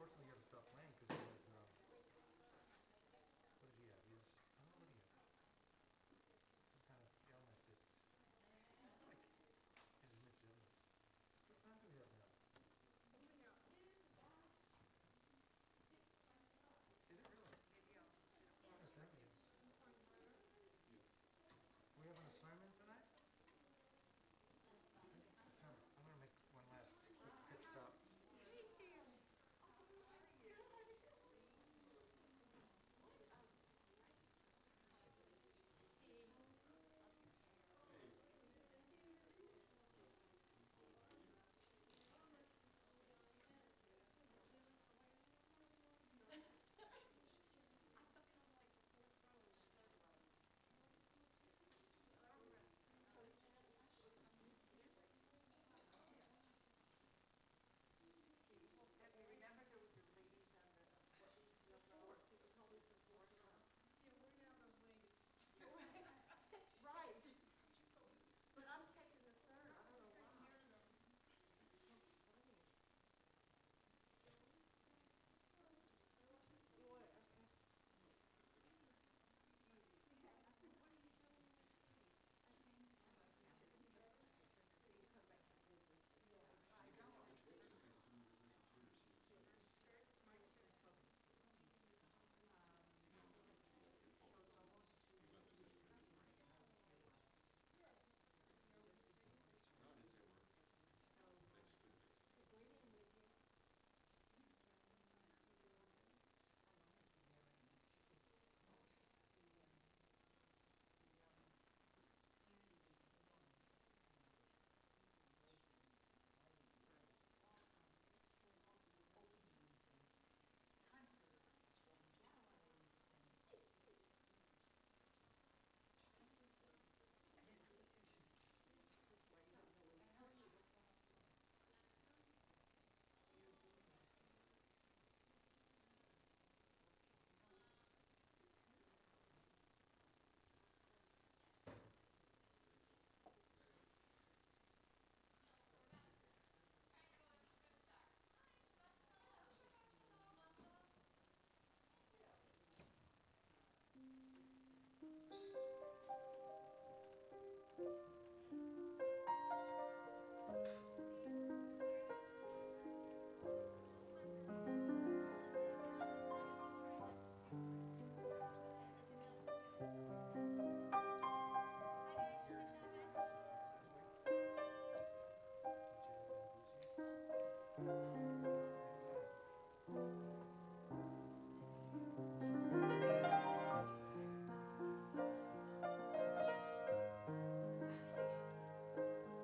unfortunately, you got to stop playing because he has, what does he have? He has, I don't know what he has. Some kind of ailment that's, he's like in his mid 70s. What's time do we have now? Is it really? Yeah, thank you. We have an assignment tonight? I'm going to make one last quick pit stop.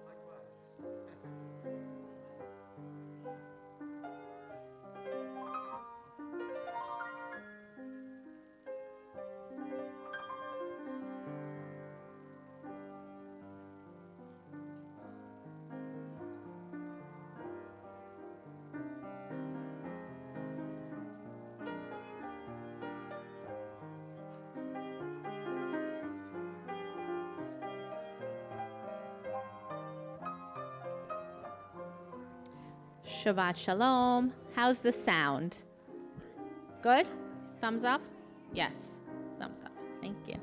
Likewise. Shabbat Shalom. How's the sound? Good? Thumbs up? Yes. Thumbs up. Thank you.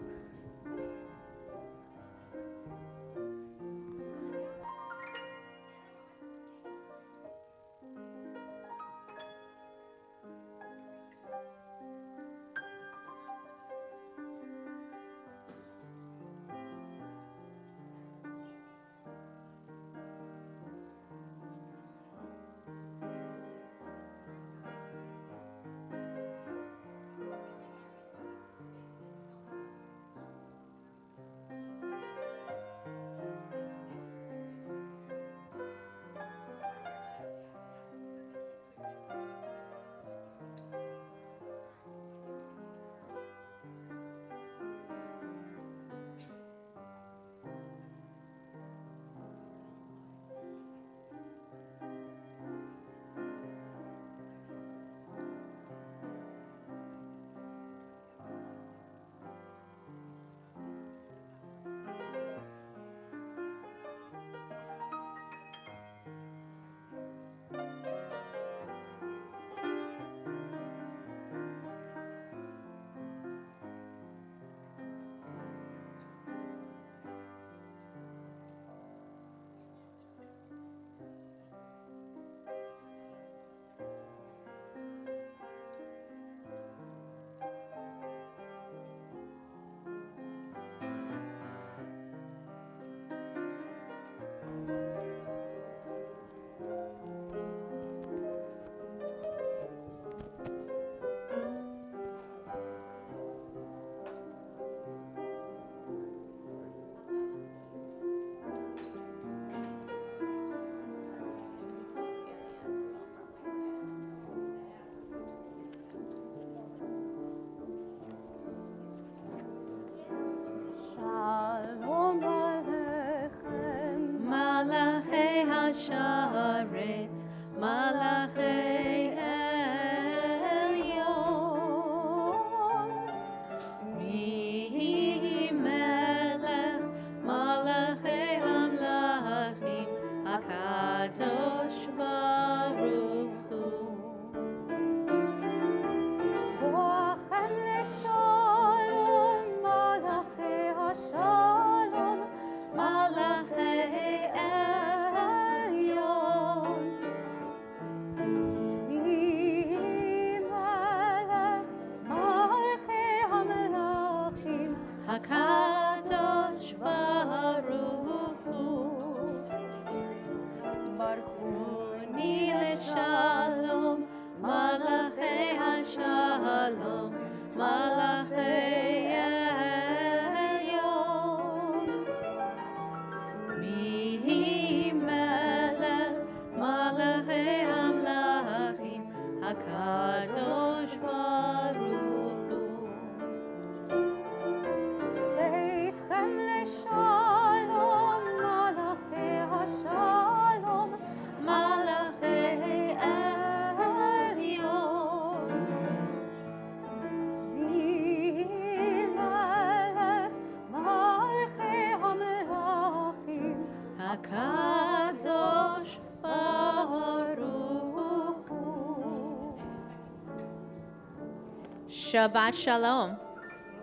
Shabbat Shalom.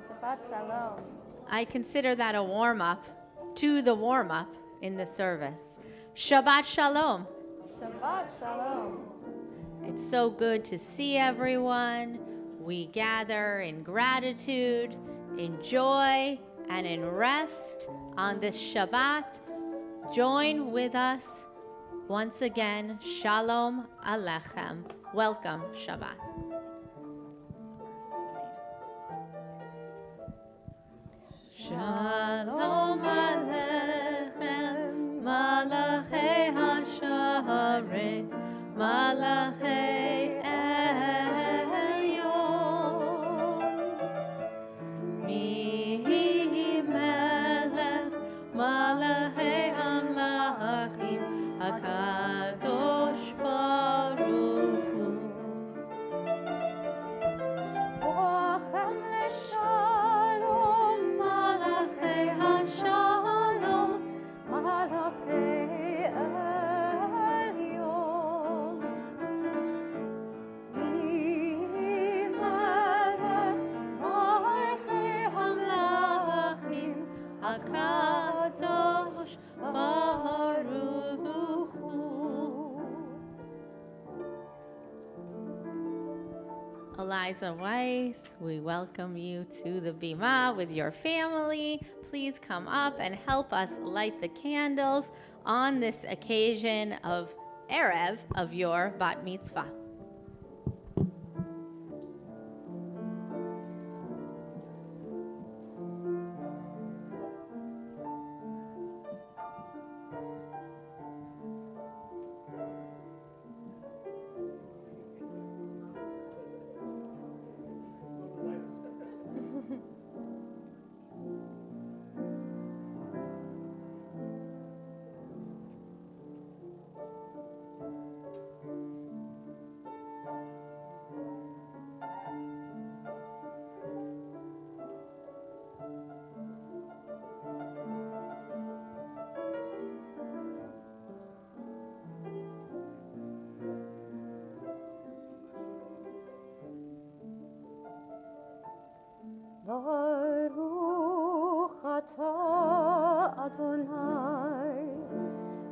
Shabbat Shalom. I consider that a warm-up to the warm-up in the service. Shabbat Shalom. Shabbat Shalom. It's so good to see everyone. We gather in gratitude, in joy, and in rest on this Shabbat. Join with us once again. Shalom Aleichem. Welcome, Shabbat. Shalom Aleichem, Malachei HaSharet, Malachei Elyon. Mi Melech, Malachei Hamlachim, HaKadosh Baruch Hu. Bochem leshalom, Malachei HaShalom, Malachei Elyon. Mi melech, Malachei Hamlachim, HaKadosh Baruch Hu. Eliza Weiss, we welcome you to the Bima with your family. Please come up and help us light the candles on this occasion of Erev of your Bat Mitzvah. Baruch atah Adonai,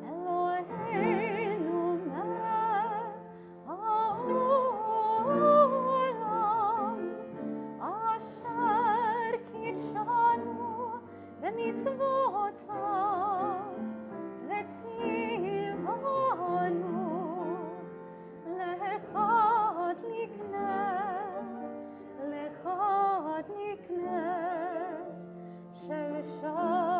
Eloheinu melech haolam, asher kitshanu b'mitzvotav, v'tzivanu lechad likneh shel Shabbat.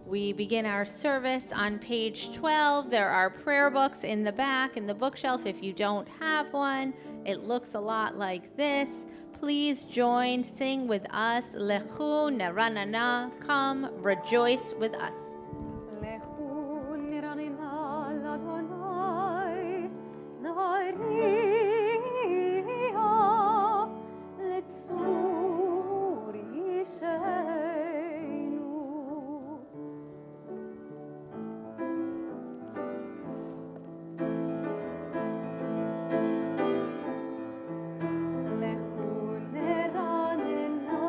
We begin our service on page 12. There are prayer books in the back in the bookshelf. If you don't have one, it looks a lot like this. Please join, sing with us. Lechu neranana, come, rejoice with us. Lechu niranina l'Adonai, nariah letzur yisheinu. Lechu neranina,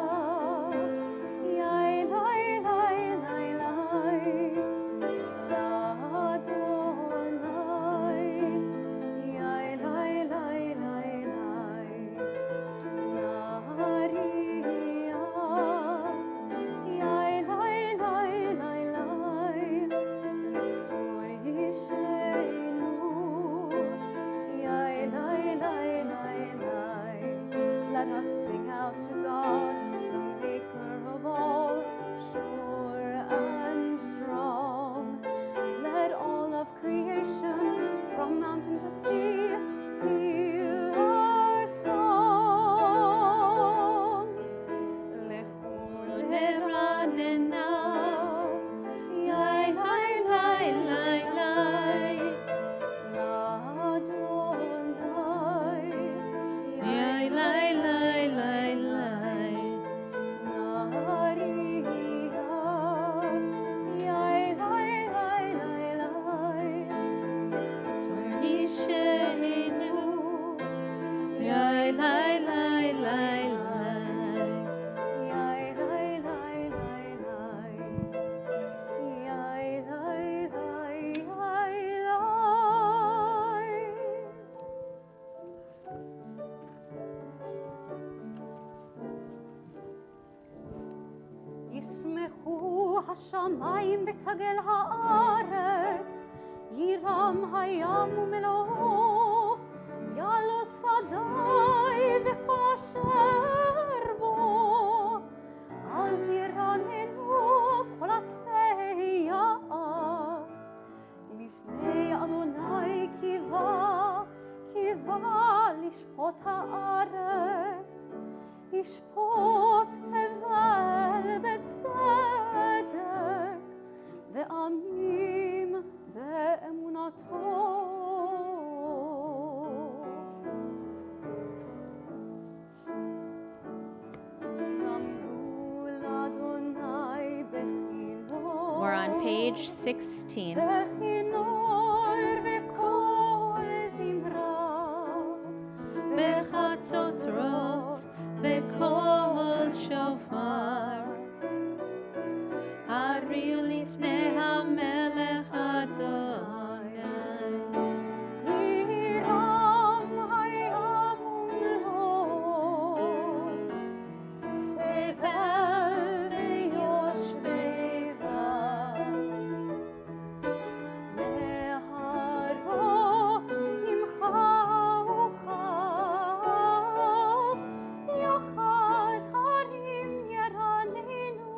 yai lai lai lai lai. השמיים ותגל הארץ, יירם הים ומלואו, יעלו שדי וכל אשר בו, אז ירננו כל עצי יער, לפני אדוני קיווה לשפוט הארץ, ישפוט תבל בצדק, ועמים באמונתו. זמרו לאדוני בכינור, We're on page 16. בכינור וקול זמרה, בחצוצרות וקול שופר, הריעו לפני המלך אדוני. יירם הים ומלואו, תבל ויושביו, נהרות עמך וכף, יחד הרים ירננו.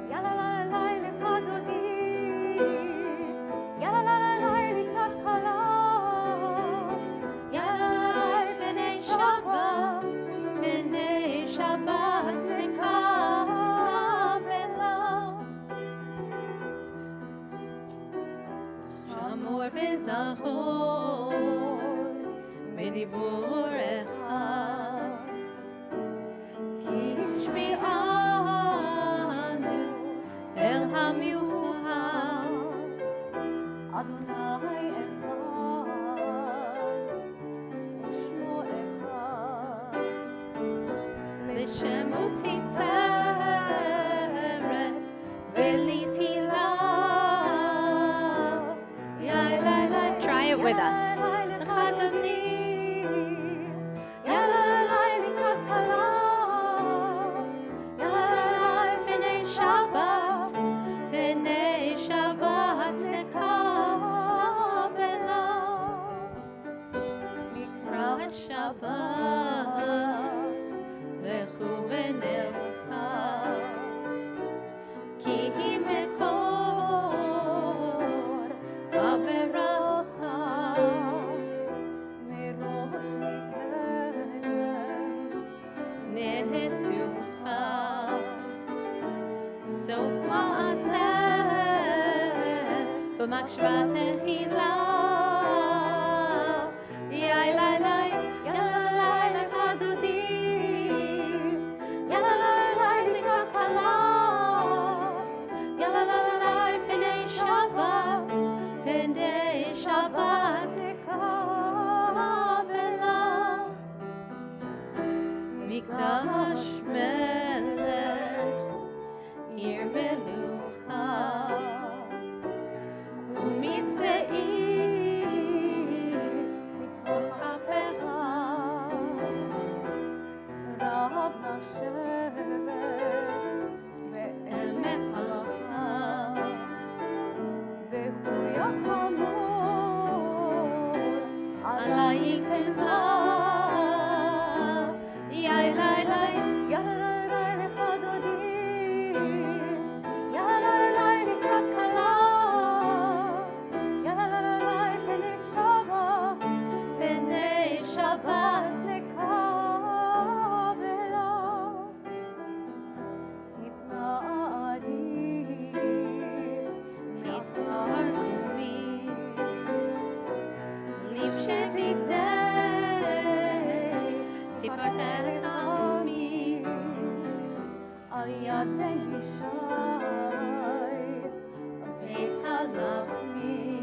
יאללה לה לה לך דודי, יאללה לה לה לקראת כלה, יאללה בני שבת, בני שבת וקבלה, שמור וזכור בדיבור אחד, כי השמיענו אל המיוחד. אדוני אחד ושמו אחד, לשם ותפארת ולתהילה. Try it with us. שבת לכו ונלכה, כי היא מקור הברכה, מראש מקדם נשוכה, סוף מעשה במקשבה תהילה. מקדש מלך, עיר מלוכה, קומי צאי מתוך עפרה, רב נשבת בעמק הלכה, והוא יחמור עלייך חמלה. על יד בן ישי, בית הלחמי,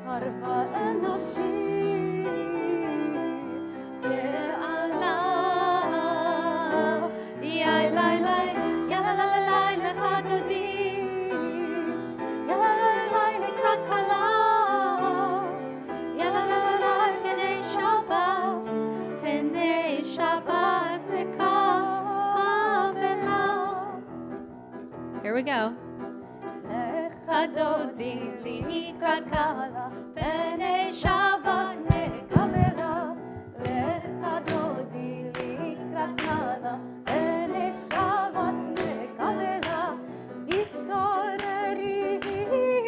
קרבה אל נפשי, ועלה, יאי לי לי, יאללה לי לי לך דודי, יאללה לי לי לקראת we go. לך דודי לקראת קהלה, פני שבת נקבלה. לך דודי לקראת קהלה, פני שבת נקבלה. התעוררי,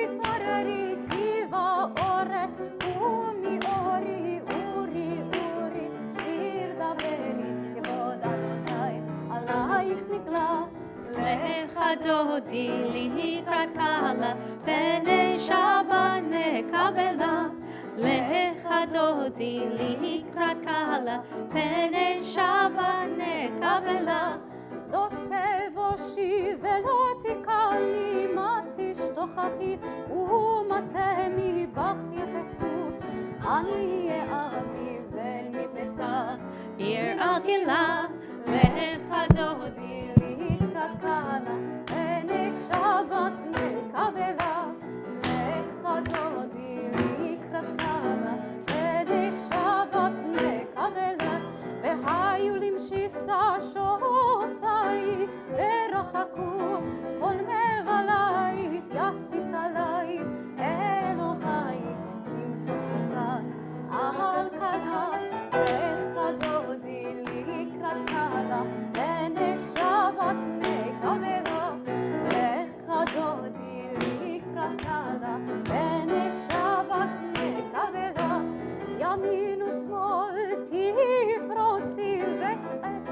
התעוררי, טיבה אורך, ומאורי, אורי, אורי, שיר דברי, כבוד אדוני, עלייך נגלה. לך דודי לקראת קהלה, פני שבת נקבלה. לך דודי לקראת קהלה, פני שבת נקבלה. לא תבושי ולא תקלני, מה תשתוכחי ומטה מבך יחצו. אני אהיה עמי בן מבנתה. עיר אל תלה, לך דודי לקראת קהלה, פני שבת נקבלה. לך דודי לקראת קהלה, פני שבת נקבלה. והיו למשיסה שוסי, ורחקו כל מבלייך, יסיס עלייך אלוהייך, כמסוס קטן על כלה. לך דודי לקראת קהלה, פני שבת נקבלה. לך דודי לקראת קהלה, פני שבת נקבלה. ימין ושמאל תפרוצי, ואת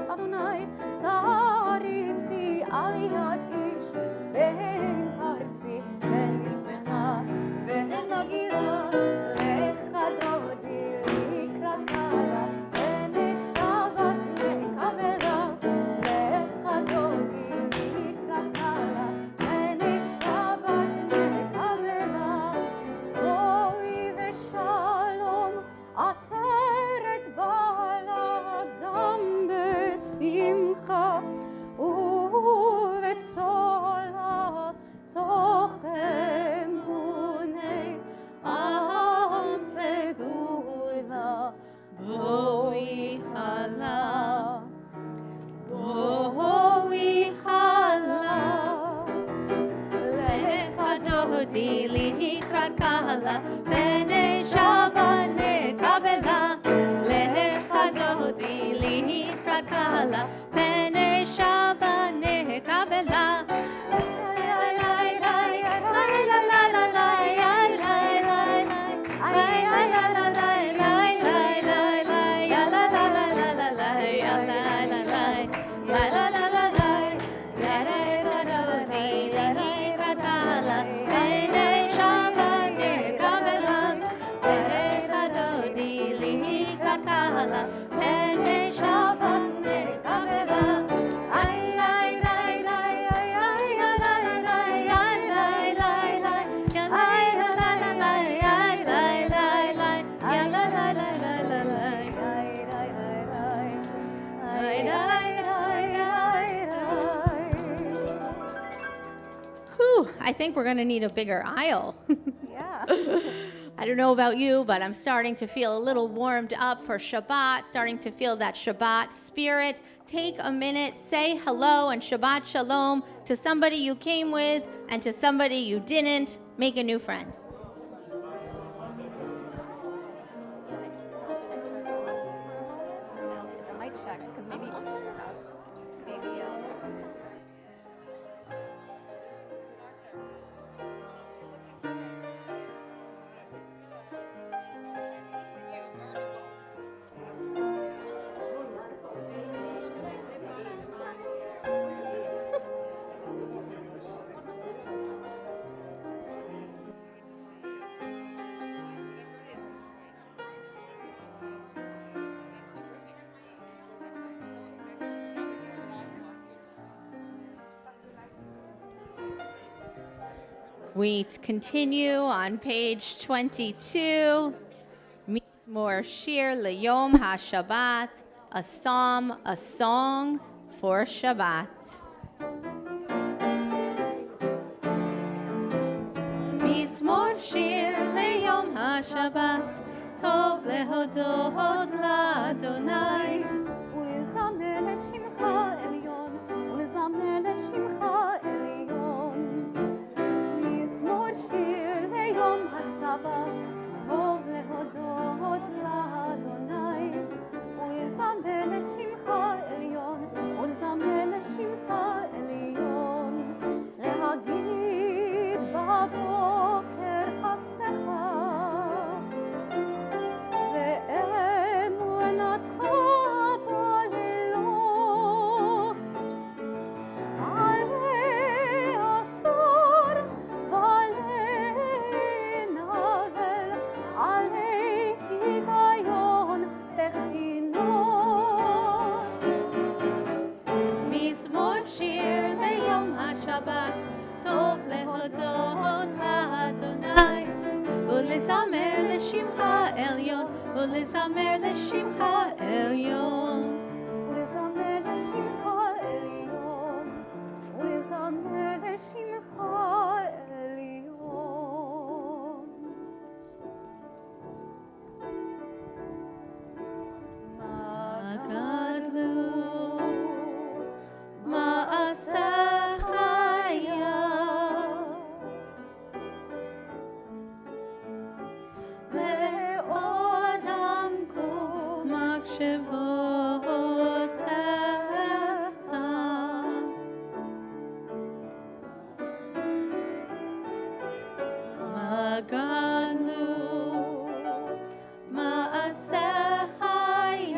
אדוני תריצי, על יד איש בין פרצי, בין נשמחה ונגילה. לך דודי לקראת קהלה, פני שבת נקבלה. לך דודי לקראת קהלה, פני שבת נקבלה. אוי ושלום עטרת בעלה, גם בשמחה ובצולה, תוך אמוני על סגולה. בואי חלה, בואי חלה. לך דודי לקראת קהלה, פני שבת נקבלה. לך דודי לקראת קהלה, פני שבת נקבלה. I think we're going to need a bigger aisle. Yeah. I don't know about you, but I'm starting to feel a little warmed up for Shabbat, starting to feel that Shabbat spirit. Take a minute, say hello and Shabbat Shalom to somebody you came with and to somebody you didn't. Make a new friend. It's a mic check, because maybe We continue on page 22. Mizmor Shir Leyom HaShabbat, a psalm, a song for Shabbat. Mizmor Shir Leyom HaShabbat, Tov lehodot l'Adonai. ולזמר לשמך עליון, ולזמר לשמך עליון. שבת, טוב להודות לאדוני, ולזמר לשמך עליון, ולזמר לשמך עליון, להגיד בבוקר חסדך, ואמונתך בלילות, עלי עשור ועלי נבל, עלי היגיון בכינון. מזמור שיר ליום השבת, טוב להודות לאדוני, ולזמר לשמך עליון, ולזמר לשמך עליון, ולזמר לשמך עליון, ולזמר לשמך עליון. מה גדלו מעשיי, מאוד עמקו מחשבותיך. מה גדלו מעשיי,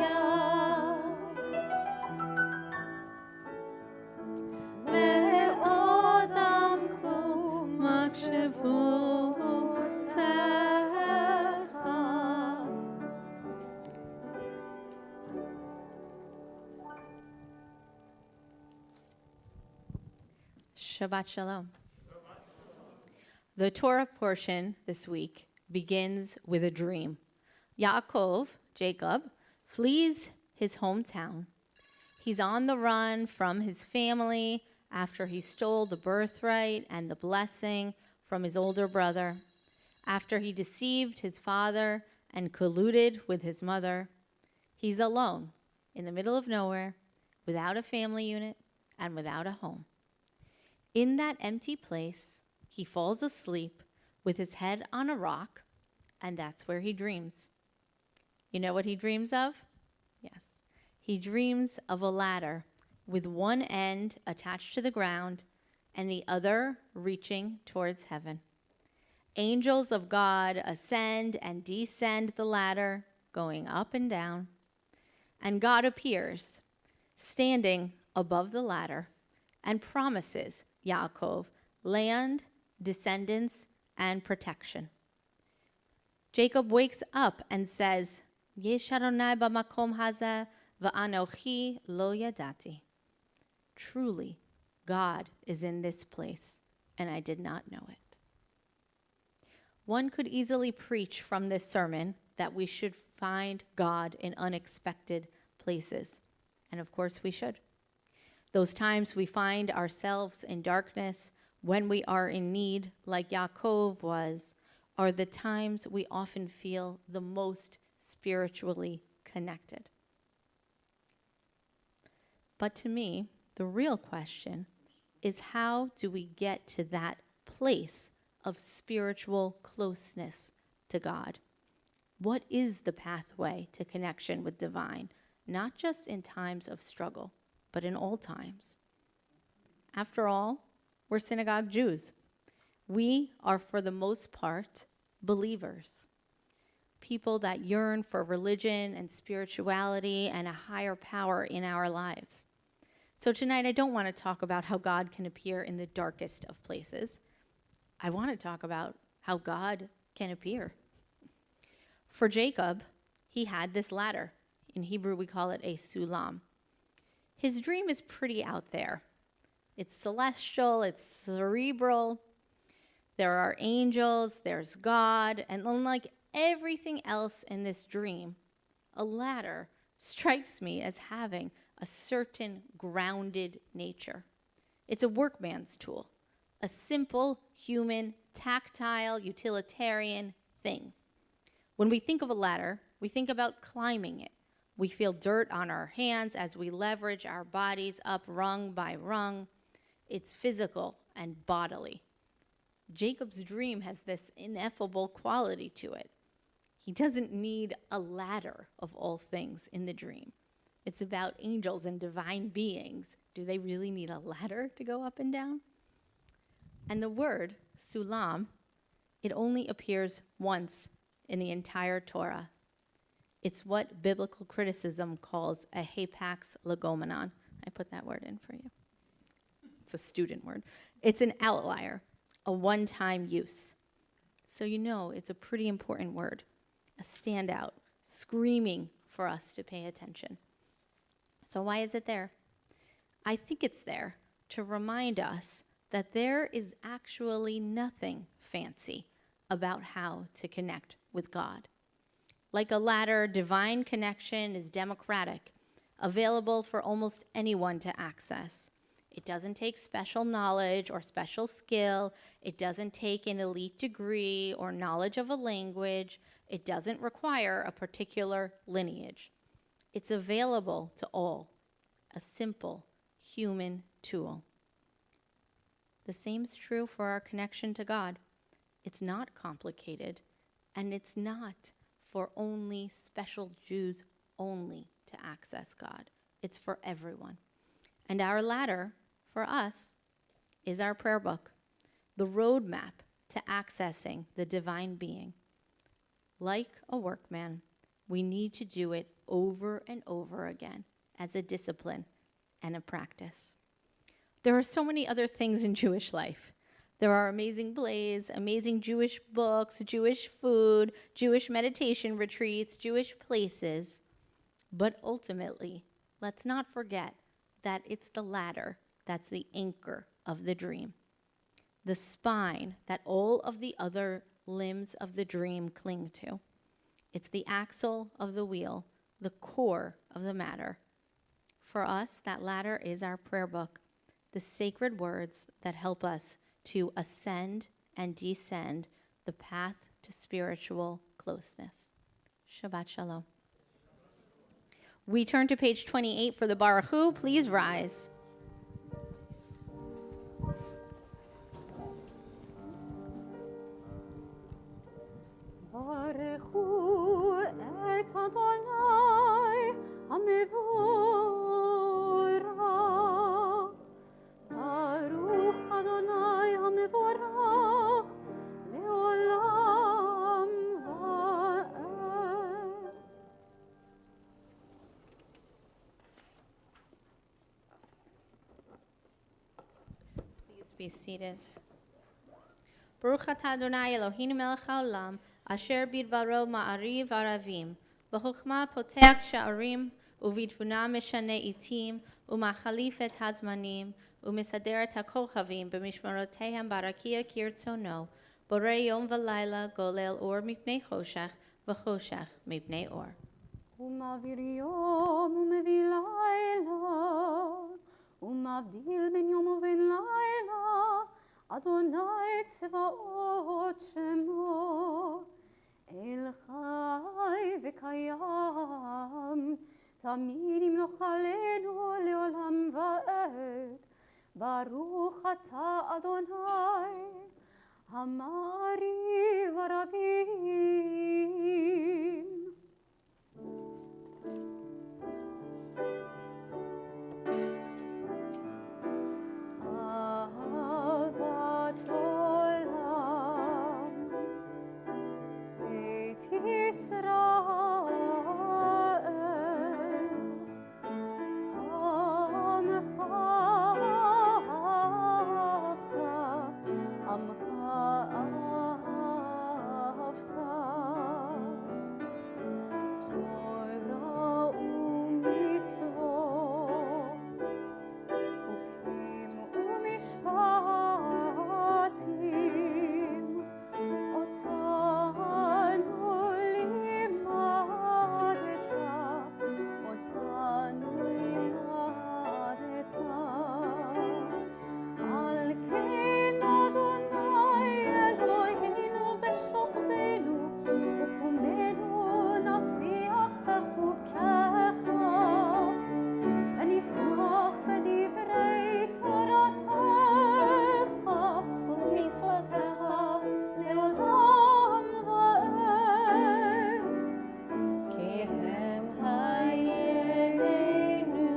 מאוד עמקו מחשבותיך. Shabbat Shalom. The Torah portion this week begins with a dream. Yaakov, Jacob, flees his hometown. He's on the run from his family after he stole the birthright and the blessing from his older brother, after he deceived his father and colluded with his mother. He's alone in the middle of nowhere, without a family unit and without a home. In that empty place, he falls asleep with his head on a rock, and that's where he dreams. You know what he dreams of? Yes. He dreams of a ladder with one end attached to the ground and the other reaching towards heaven. Angels of God ascend and descend the ladder, going up and down. And God appears, standing above the ladder, and promises Yaakov land, descendants, and protection. Jacob wakes up and says, Yesh Adonai b'makom hazeh v'anochi lo yadati. Truly, God is in this place, and I did not know it. One could easily preach from this sermon that we should find God in unexpected places, and of course we should. Those times we find ourselves in darkness, when we are in need, like Yaakov was, are the times we often feel the most spiritually connected. But to me, the real question is, how do we get to that place of spiritual closeness to God? What is the pathway to connection with divine, not just in times of struggle, but in all times? After all, we're synagogue Jews. We are, for the most part, believers, people that yearn for religion and spirituality and a higher power in our lives. So tonight, I don't want to talk about how God can appear in the darkest of places. I want to talk about how God can appear. For Jacob, he had this ladder. In Hebrew, we call it a sulam. His dream is pretty out there. It's celestial, it's cerebral. There are angels, there's God, and unlike everything else in this dream, a ladder strikes me as having a certain grounded nature. It's a workman's tool, a simple, human, tactile, utilitarian thing. When we think of a ladder, we think about climbing it. We feel dirt on our hands as we leverage our bodies up rung by rung. It's physical and bodily. Jacob's dream has this ineffable quality to it. He doesn't need a ladder of all things in the dream. It's about angels and divine beings. Do they really need a ladder to go up and down? And the word, sulam, it only appears once in the entire Torah. It's what biblical criticism calls a hapax legomenon. I put that word in for you. It's a student word. It's an outlier, a one-time use. So you know it's a pretty important word, a standout, screaming for us to pay attention. So why is it there? I think it's there to remind us that there is actually nothing fancy about how to connect with God. Like a ladder, divine connection is democratic, available for almost anyone to access. It doesn't take special knowledge or special skill. It doesn't take an elite degree or knowledge of a language. It doesn't require a particular lineage. It's available to all, a simple human tool. The same is true for our connection to God. It's not complicated, and it's not for only special Jews only to access God. It's for everyone. And our ladder, for us, is our prayer book, the roadmap to accessing the divine being. Like a workman, we need to do it over and over again as a discipline and a practice. There are so many other things in Jewish life. There are amazing plays, amazing Jewish books, Jewish food, Jewish meditation retreats, Jewish places. But ultimately, let's not forget that it's the ladder that's the anchor of the dream, the spine that all of the other limbs of the dream cling to. It's the axle of the wheel, the core of the matter. For us, that ladder is our prayer book, the sacred words that help us to ascend and descend the path to spiritual closeness. Shabbat Shalom. We turn to page 28 for the Baruch Hu. Please rise. Baruch hu et Adonai hamevorach. Baruch Adonai hamevorach leolam va'ed. Please be seated. Baruch atah Adonai Eloheinu melech haolam, asher bidvaro ma'ariv aravim, b'chokhmah potech sha'arim, ובתבונה משנה עתים, ומחליף את הזמנים, ומסדר את הכוכבים במשמרותיהם ברקיע כרצונו, בורא יום ולילה, גולל אור מפני חושך, וחושך מפני אור. ומעביר יום ומביא לילה, ומבדיל בין יום ובין לילה, אדוני צבאות שמו, אל חי וקיים, תמיד ימלוך עלינו לעולם ועד. ברוך אתה אדוני, המעריב ערבים. אהבת עולם, בית ישראל, עמך אהבת, עמך אהבת. תורה ומצוות, חוקים ומשפטים, אותנו לימדת, אותנו לימדת. על כן אדוני אלוהינו בשוכבנו ובקומנו נשיח Elohim Hayenu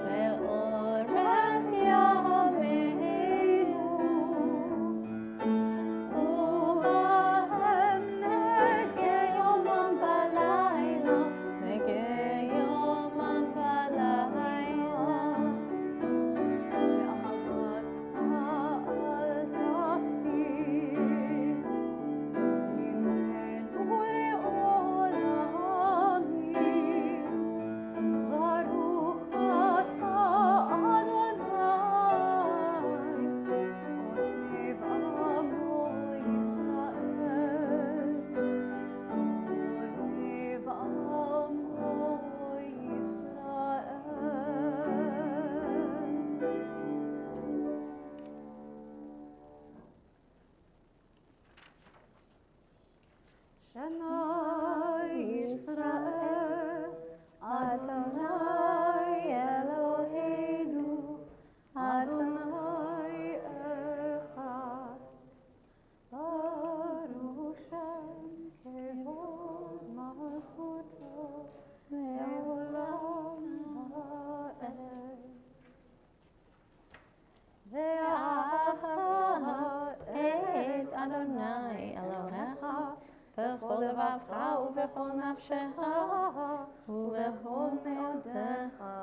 Ve'orach Yameinu Uvahem Nege Yomam Balayla Nege Yomam Balayla Ve'ahavatcha al tasir Mimenu le'olami Baruch ata Adonai Ohev amo Yisrael Ohev amo Yisrael Shema Yisrael Adonai Eloheinu Adonai Echad Baruch Shem Kevod Malchuto Le'olam Ha'ed Ve'ahavta et Adonai Elohecha B'chol levavcha u'b'chol nafshecha u'b'chol me'odecha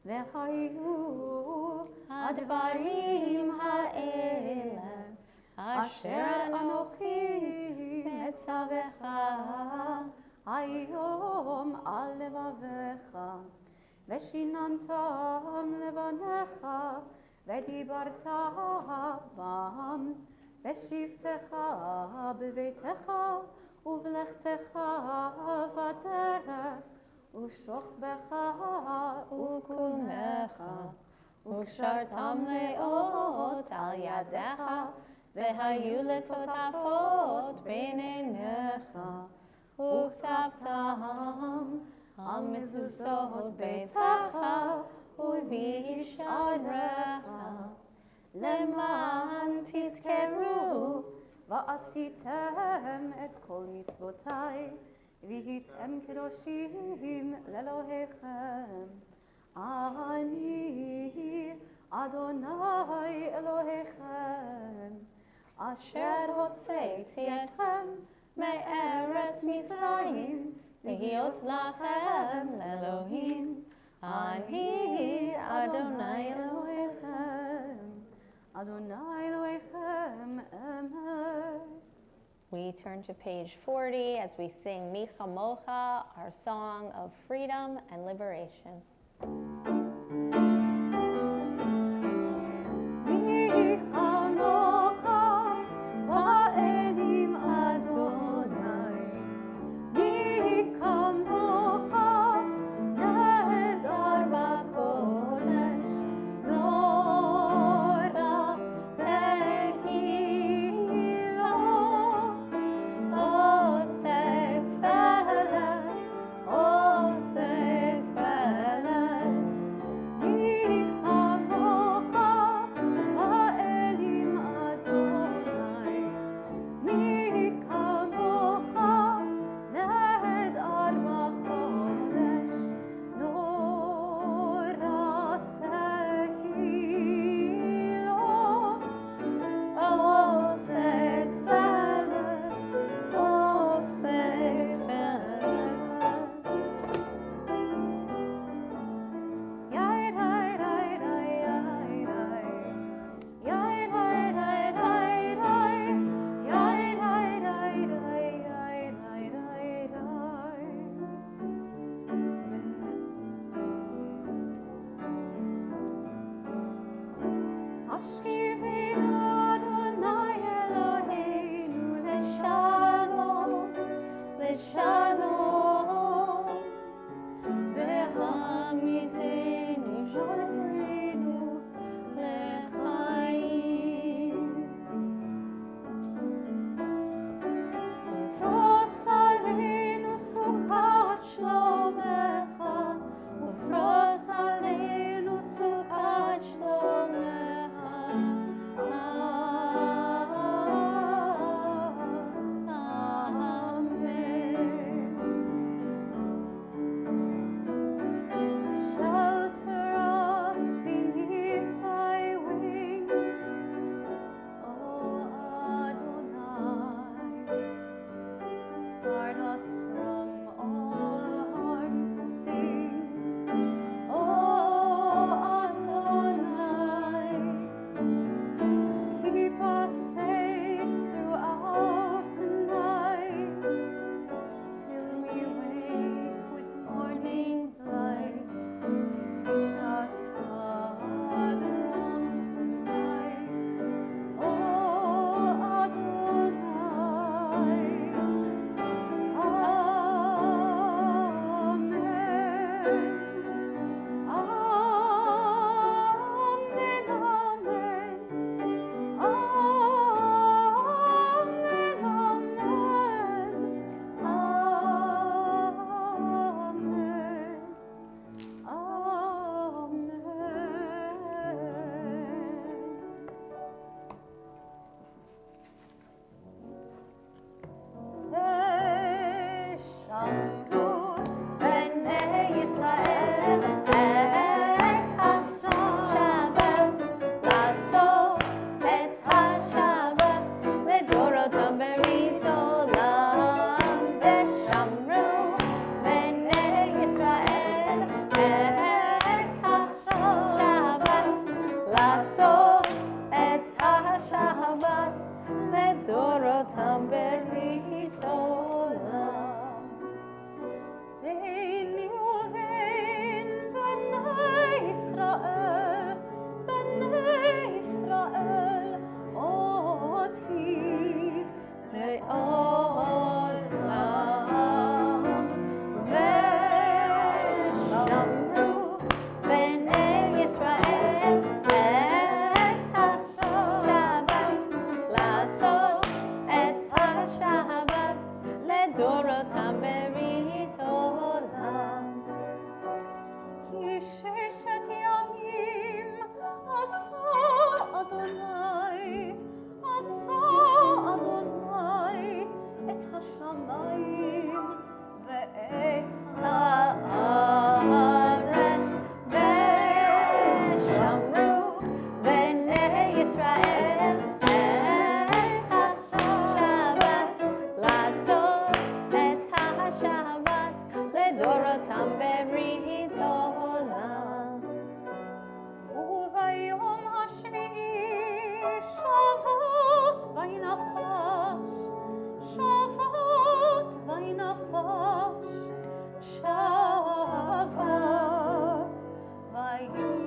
Ve'hayu advarim ha'ele Asher anochi metzavecha Hayom al levavecha Ve'shinantam levanecha Ve'dibarta bam Ve'shivtecha b'veitecha U'v'lechtecha v'derech U'shokbecha u'kunecha U'kshartam le'ot al yadecha Ve'hayu letotafot b'neinecha U'ktavtam al mezuzot beitecha U'visharecha Leman tizkeru Va'asitem et kol mitzvotai Vihitem kedoshim lelohechem Ani Adonai Elohechem Asher hotzeiti etchem me'eretz Mitzrayim V'hiot lachem le'Elohim Ani Adonai Elohechem Adonai Elohechem Emet. We turn to page 40 as we sing Mi Chamocha, our song of freedom and liberation. Mi chamocha ba'elim Adonai Mi kamocha nehedar b'kodesh Nora tehilot Osef eleh לדורותם ברית עולם. כי ששת ימים עשה אדוני, עשה אדוני את השמיים ואת הארץ, ושמרו בני ישראל את השבת, לעשות את השבת לדורותם ברית עולם. וביום השביעי שבת וינפש, שבת וינפש, שבת וינפש.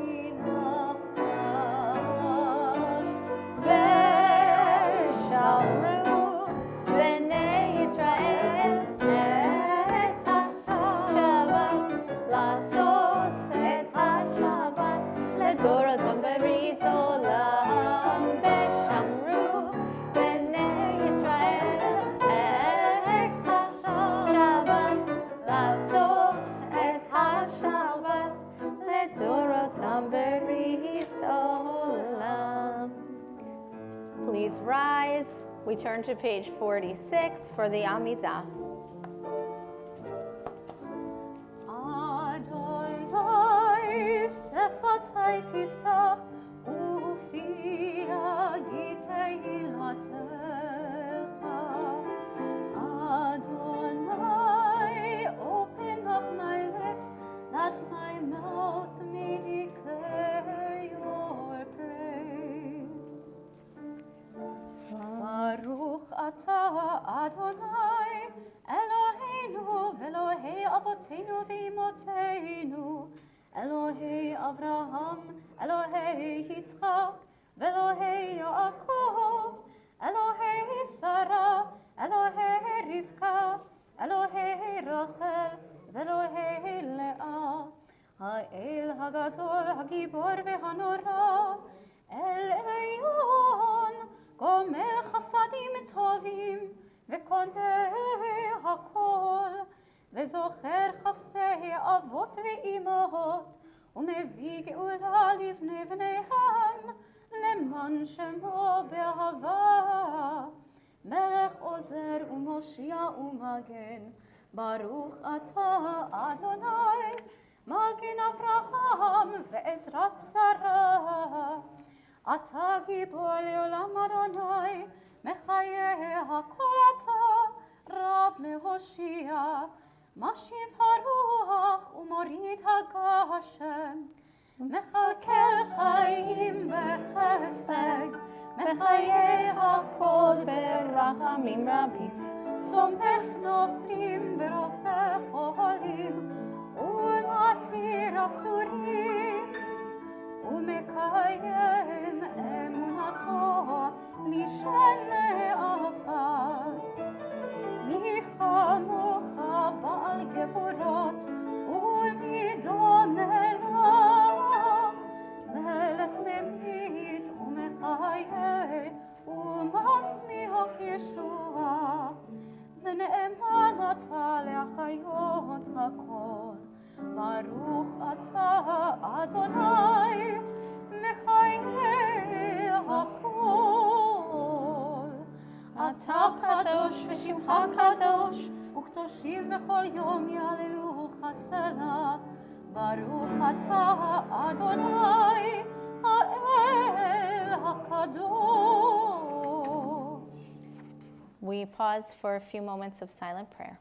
ושמרו בני ישראל את השבת, לעשות את השבת לדורותם ברית עולם. ושמרו בני ישראל את השבת, לעשות את השבת לדורותם ברית עולם. Please rise. We turn to page 46 for the Amidah. אדוני שפתי תפתח ופי יגיד תהילתך. Adonai, open up my lips that my mouth may declare your praise. Baruch atah Adonai, Eloheinu ve'Elohei avoteinu ve'imoteinu, Elohei Avraham, Elohei Yitzchak, ve'Elohei Yaakov, Elohei Sarah, Elohei Rivka, Elohei Rachel, ve'Elohei Leah, האל הגדול, הגיבור והנורא, אל עליון, גומל חסדים טובים, וקונה הכל, וזוכר חסדי אבות ואימהות, ומביא גאולה לבני בניהם, למען שמו באהבה. מלך עוזר ומושיע ומגן, ברוך אתה אדוני, מגן אברהם ועזרת שרה. אתה גיבור לעולם אדוני, מחיה הכל אתה, רב להושיע, משיב הרוח ומוריד הגשם, מכלכל חיים בחסד, מחיה הכל ברחמים רבים, סומך נופלים ורופא חולים, ומתיר אסורים, ומקיים אמונתו לשני עפר. מי כמוך בעל גבורות ומי דומה לך, מלך ממית ומחיה ומצמיח ישועה, ונאמן אתה להחיות הכל. ברוך אתה אדוני, מחיה הכל. אתה קדוש ושמך קדוש, וקדושים בכל יום יהללוך סלה. ברוך אתה אדוני, האל הקדוש. We pause for a few moments of silent prayer.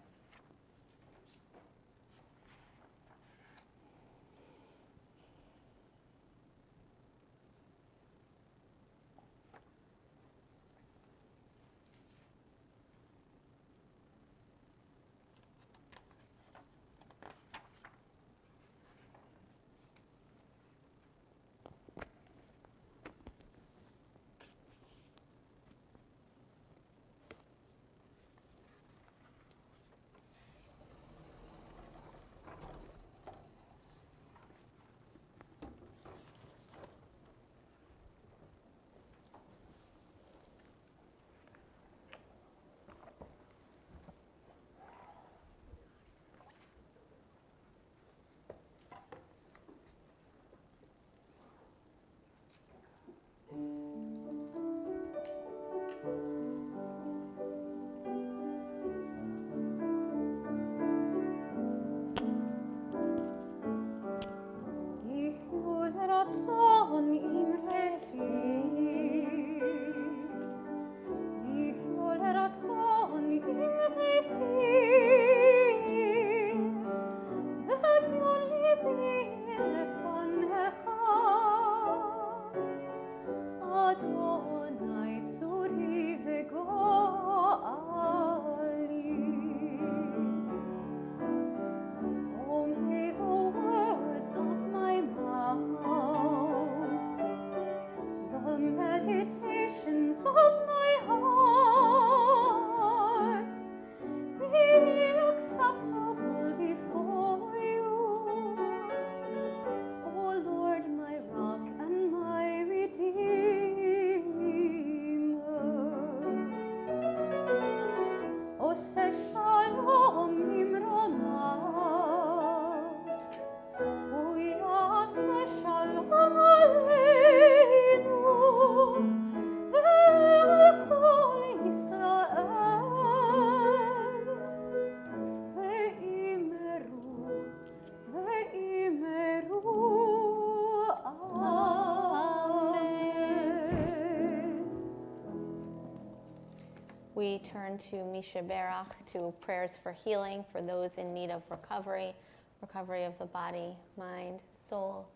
to Misha Berach, to prayers for healing for those in need of recovery of the body, mind, soul.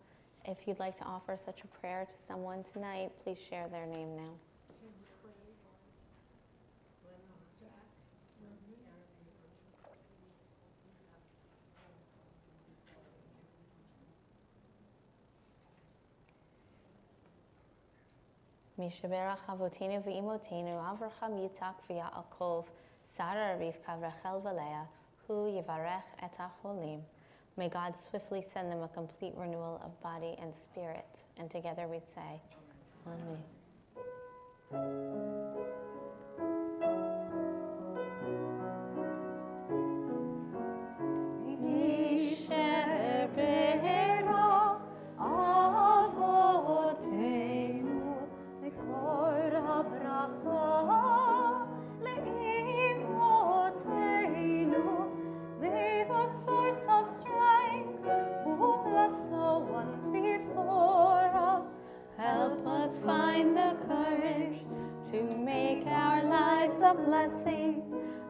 If you'd like to offer such a prayer to someone tonight, please share their name now. Mishaberach Avotenu v'imotenu Avraham Yitzhak v'Yaakov Sarah Rivka Rachel v'Leah Hu Yivarech et HaCholim. May God swiftly send them a complete renewal of body and spirit. And together we say, Amen. Help us find the courage to make our lives a blessing,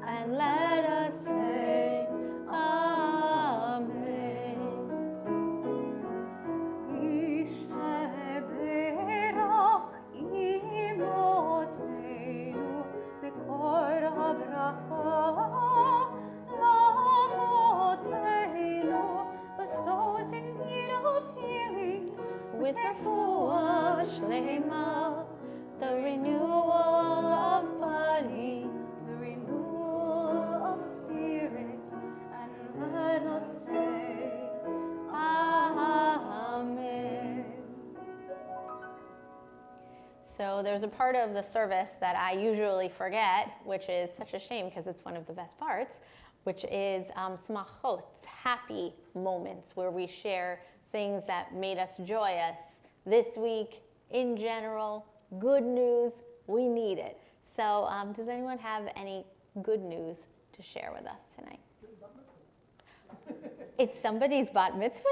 and let us say Amen. Yisheberach imotenu b'kor habracha lavotenu, bless those in need of healing with refuah shlema, the renewal of body, the renewal of spirit, and let us say Amen. So there's a part of the service that I usually forget, which is such a shame because it's one of the best parts, which is smachot, happy moments where we share things that made us joyous this week, in general, good news, we need it. So does anyone have any good news to share with us tonight? It's somebody's bat mitzvah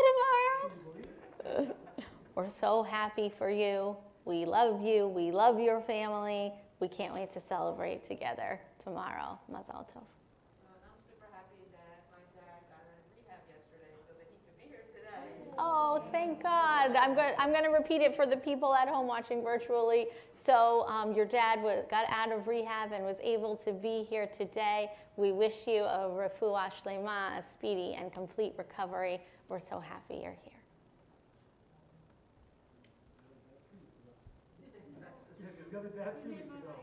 tomorrow. We're so happy for you. We love you. We love your family. We can't wait to celebrate together tomorrow. Mazal tov. I'm super happy that my dad got out of rehab yesterday so that he could be here today. Oh, thank God. I'm going to repeat it for the people at home watching virtually. So your dad got out of rehab and was able to be here today. We wish you a refuah shlema, a speedy and complete recovery. We're so happy you're here. The other dad 3 weeks ago.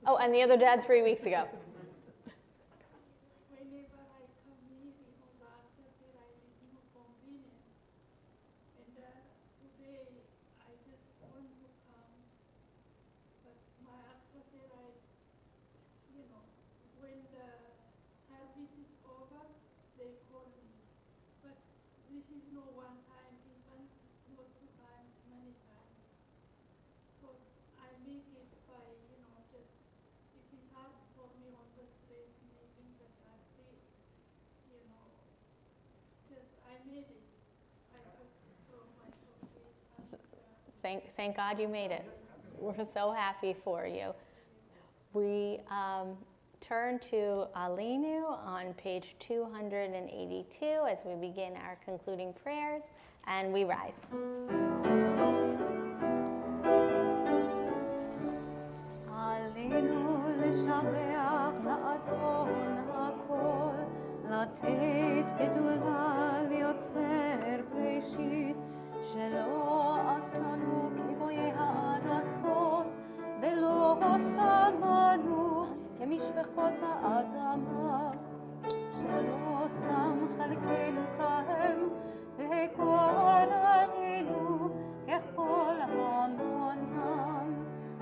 Oh, and the other dad 3 weeks ago. Whenever I come here, because Asa said I is more convenient. And today I just want to come, but my Asa said when the service is over, they call me. But this is no one time, even not 2 times, many times. So I make it by, just, it is hard for me on the street making the taxi, just I made it. I took from my pocket and Thank God you made it. We're so happy for you. We turn to Alinu on page 282 as we begin our concluding prayers, and we rise. עלינו לשבח לאדון הכל, לתת גדולה ליוצר בראשית, שלא עשנו כגויי הארצות, ולא שמנו כמשפחות האדמה, שלא שם חלקנו כהם, וקורנו ככל המונם.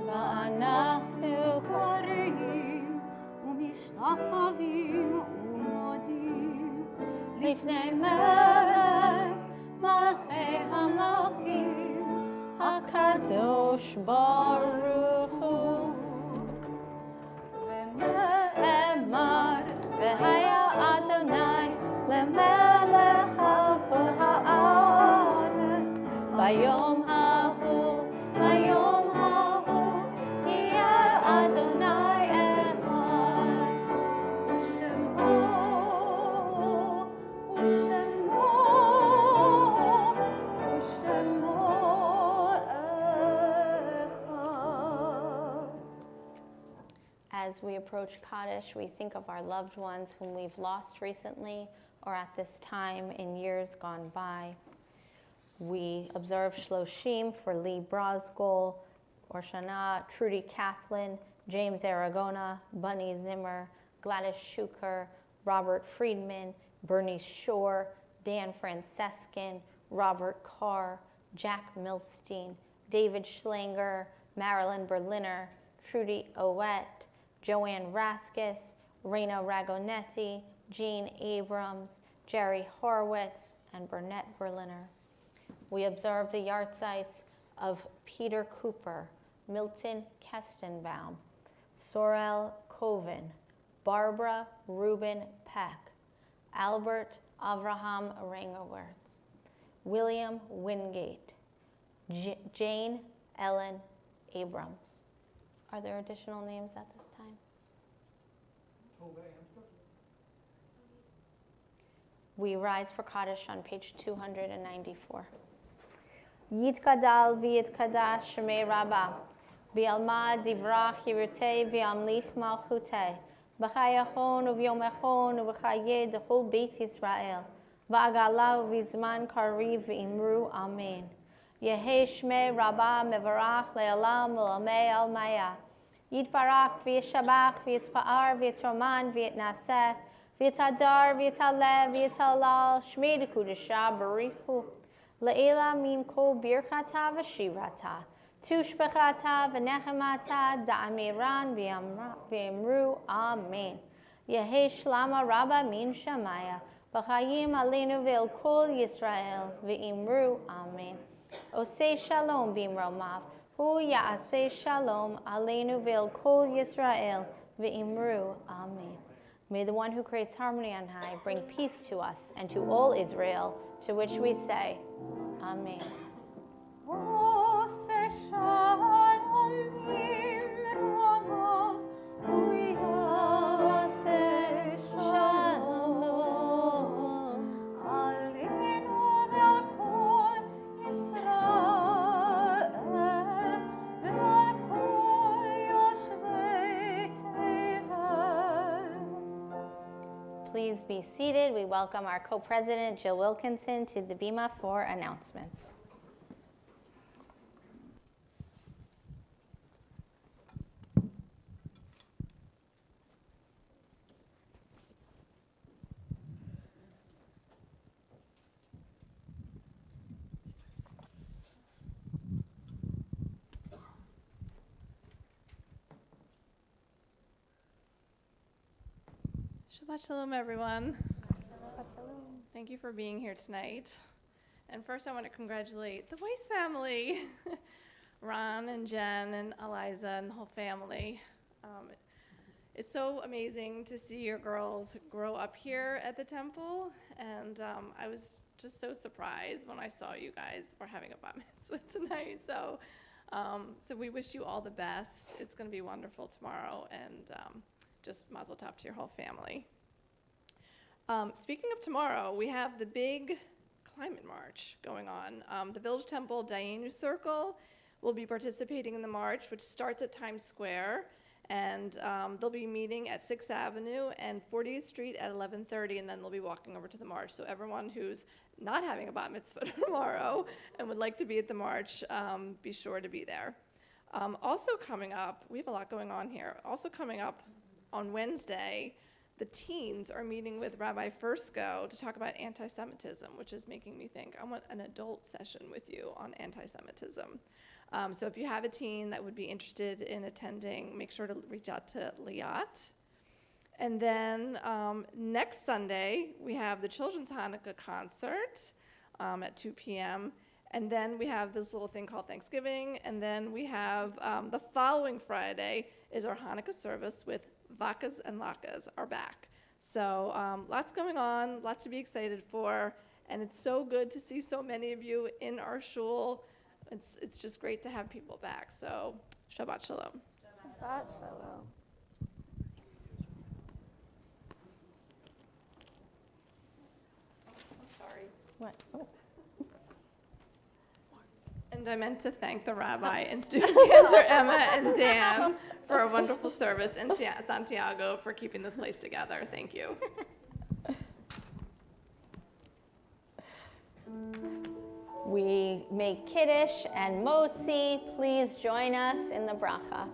ואנחנו קוראים ומשתחווים ומודים לפני מלך מלכי המלכים הקדוש ברוך הוא. ונאמר והיה אדוני למלך על כל הארץ ביום ההוא ביום ההוא יהיה אדוני אחד As we approach Kaddish, we think of our loved ones whom we've lost recently or at this time in years gone by. We observe Shloshim for Lee Brosgol, Orshana, Trudy Kaplan, James Aragona, Bunny Zimmer, Gladys Schuker, Robert Friedman, Bernice Shore, Dan Franceskin, Robert Carr, Jack Milstein, David Schlanger, Marilyn Berliner, Trudy Owett, Joanne Raskus, Reina Ragonetti, Jean Abrams, Jerry Horowitz, and Burnett Berliner. We observe the yahrzeits of Peter Cooper, Milton Kestenbaum, Sorel Coven, Barbara Rubin Peck, Albert Avraham Rangerwertz, William Wingate, Jane Ellen Abrams. Are there additional names at this time? We rise for Kaddish on page 294. Yitkadal v'yitkadash shemei Rabbah, v'yalma divrach yirutei v'yamlich malchutei, b'chayachon u'v'yomechon u'v'chayeh d'chol beit Yisrael, v'agala u'v'zman kariv v'imru amen. Yehei shmei Rabbah mevarach le'olam u'lamei almaya. Yitbarak v'yishabach v'yitpa'ar v'yitroman v'yitnaseh, v'yitadar v'yitaleh v'yitalal shmei d'kudesha barichu. Le'ela min kol birchata v'shirata, tushbechata v'nechemata da'amiran v'yamru amen. Yehei shlama Rabbah min shamaya, b'chayim aleinu ve'el kol Yisrael v'imru amen. Osei shalom b'imromav, hu ya'aseh shalom aleinu ve'el kol Yisrael v'imru amen. May the one who creates harmony on high bring peace to us and to all Israel, to which we say, Amen. Please be seated. We welcome our co-president, Jill Wilkinson, to the Bima for announcements. Shabbat Shalom, everyone. Thank you for being here tonight. And first, I want to congratulate the Weiss family, Ron and Jen and Eliza and the whole family. It's so amazing to see your girls grow up here at the temple, and I was just so surprised when I saw you guys were having a bat mitzvah tonight. So we wish you all the best. It's going to be wonderful tomorrow, and just mazel tov to your whole family. Speaking of tomorrow, we have the big climate march going on. The Village Temple Dayenu Circle will be participating in the march, which starts at Times Square, and they'll be meeting at 6th Avenue and 40th Street at 11:30, and then they'll be walking over to the march. So everyone who's not having a bat mitzvah tomorrow and would like to be at the march, be sure to be there. Also coming up, we have a lot going on here. Also coming up on Wednesday, the teens are meeting with Rabbi Fursko to talk about anti-Semitism, which is making me think I want an adult session with you on anti-Semitism. So if you have a teen that would be interested in attending, make sure to reach out to Liat. And then next Sunday, we have the Children's Hanukkah concert at 2 p.m. And then we have this little thing called Thanksgiving. And then we have the following Friday is our Hanukkah service with Vakas and Lakas are back. So lots going on, lots to be excited for, and it's so good to see so many of you in our shul. It's just great to have people back. So Shabbat Shalom. Shabbat Shalom. I'm sorry. What? Oh. And And I meant to thank the rabbi and student cantor Emma and Dan for a wonderful service, and Santiago for keeping this place together. Thank you. We make kiddush and motzi. Please join us in the bracha.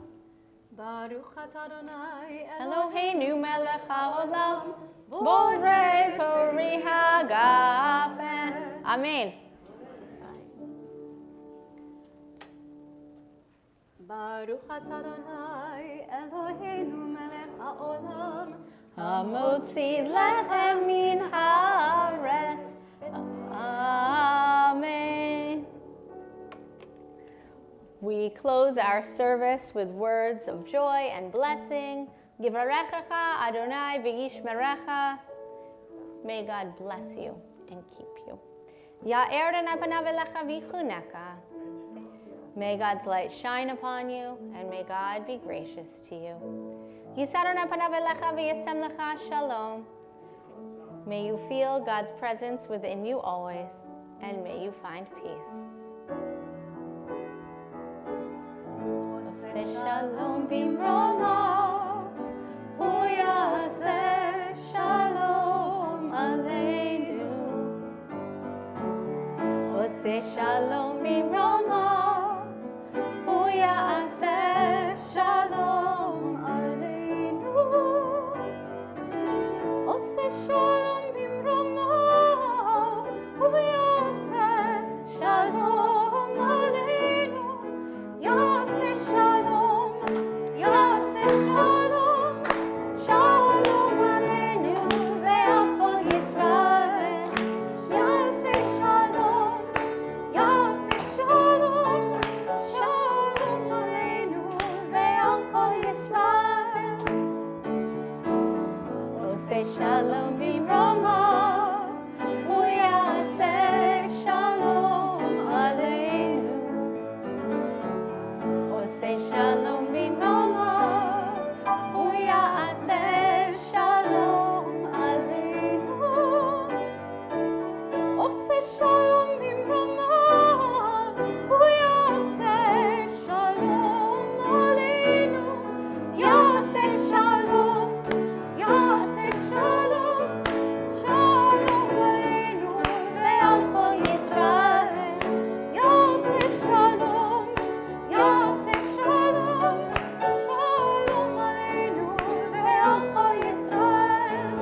Baruch atah Adonai Eloheinu melech haolam, borei pori hagafen. Amen. Baruch atah Adonai Eloheinu melech haolam, Hamotzi lechem min haaretz. Amen. We close our service with words of joy and blessing. Yivarechecha Adonai v'yishmerecha. May God bless you and keep you. Ya'er Adonai panav elecha v'yichuneka. May God's light shine upon you, and may God be gracious to you. Yisar Adonai panav elecha v'yasem lecha shalom. May you feel God's presence within you always, and may you find peace. Shalom bimromav, hu yaseh shalom aleinu. Oseh shalom bimromav, hu yaseh shalom aleinu. Oseh shalom bimromav, hu yaseh shalom aleinu. Yaseh shalom, yaseh shalom, shalom aleinu ve'al kol Yisrael. Yaseh shalom, yaseh shalom, shalom aleinu ve'al kol Yisrael. Oseh shalom bimromav, hu yaseh shalom aleinu. Oseh shalom bimromav, hu yaseh shalom aleinu. Oseh shalom bimromav, hu yaseh shalom aleinu. Yaseh shalom, yaseh shalom, shalom aleinu ve'al kol Yisrael. Yaseh shalom, yaseh shalom, shalom aleinu ve'al kol Yisrael.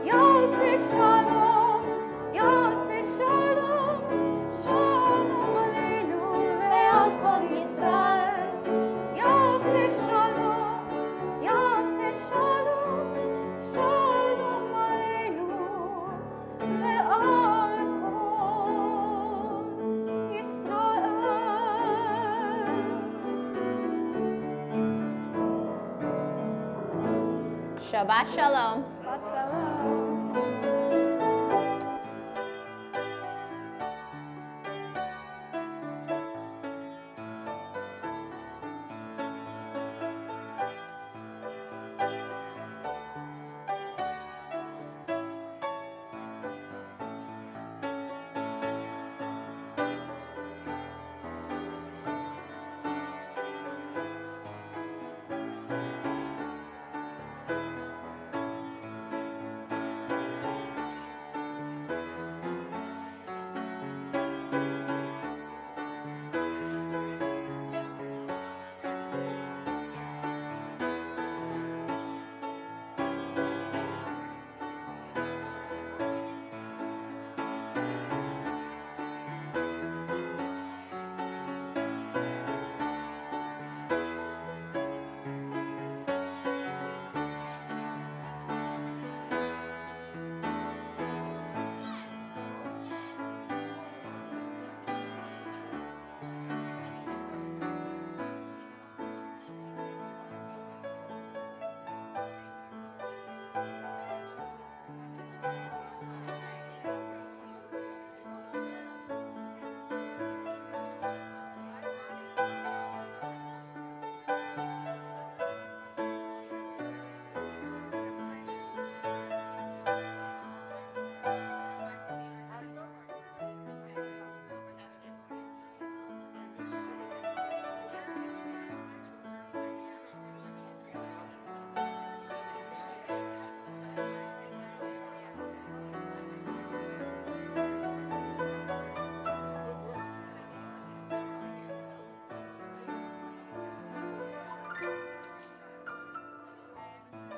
Yaseh shalom, yaseh shalom, shalom aleinu ve'al kol Yisrael. Yaseh shalom, yaseh shalom, shalom aleinu ve'al kol Yisrael. Shabbat shalom.